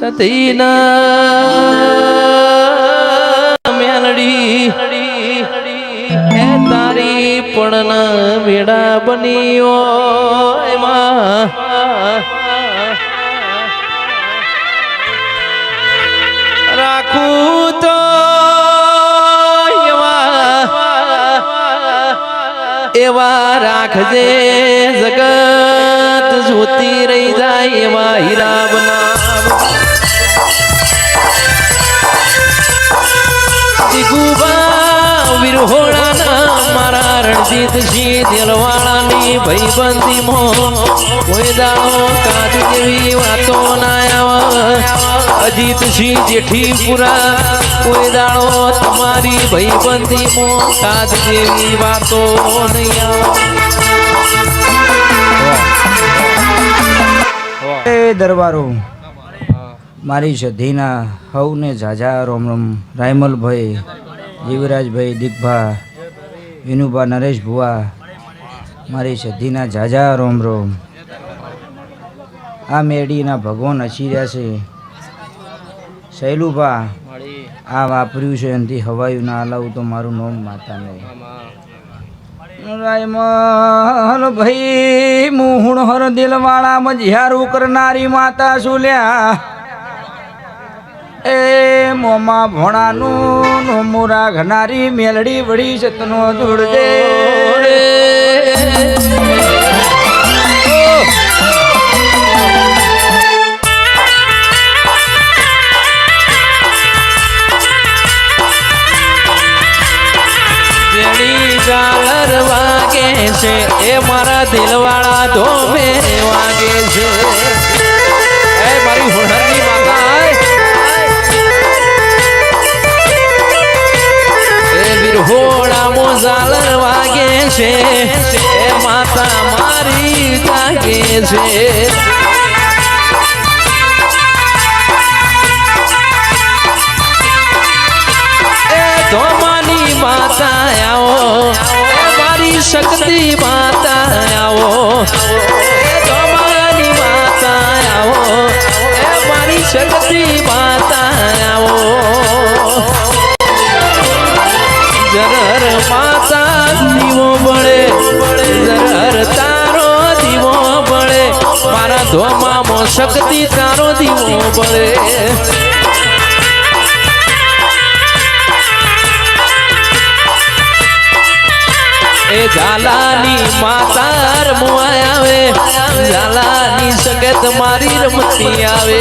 સતીના મેલડી હે તારી પણ વેડા બનીઓ એમાં રાખું તો એવા રાખજે જગત જોતી રહી જાય એવા હીરા બનાવ દિગુબા વિરહોળાના મારા રણજીત સિંહ દિલવાળાની ભાઈબંધી મોં કોઈ દાડો કાચ જેવી વાતો ના આવે અજીત સિંહ જેઠીપુરા કોઈ દાડો તમારી ભાઈબંધી મોં કાચ જેવી વાતો નહીં આવે દરબારો મારી સધીના હવને ઝાઝા રોમ રોમ રાયમલભાઈ જીવરાજભાઈ દીપભા વિનુભા નરેશ ભુવા મારી સધીના ઝાઝા રોમ રોમ આ મેડીના ભગવાન હસી રહ્યા છે શૈલુભા આ વાપર્યું છે એનાથી હવાયું ના હલાવું તો મારું નામ માતા નહીં રાયમલ ભાઈ મુહુણ હર દિલવાળા મજિયારું કરનારી માતા સુલ્યા એ મોમાં ભોણાનું નોમુરા ઘનારી મેલડી વળી સતનો જોડજે ઝાલર વાગે છે એ મારા દિલવાળા ધોમે વાગે છે એ મારી હોણરની માતા એ વિરહોળામો ઝાલર વાગે છે એ માતા મારી જાગે છે એ ધોમાની માતા આવો મારી શક્તિ માતા આવો ધોમાની માતા આવો એ મારી શક્તિ માતા આવો જરર માતા દીવો બળે જરર તારો દીવો બળે મારા ધોમામાં શક્તિ તારો દીવો બળે એ ઝાલાની માતા રમવા આવે ઝાલાની સગત મારી રમતી આવે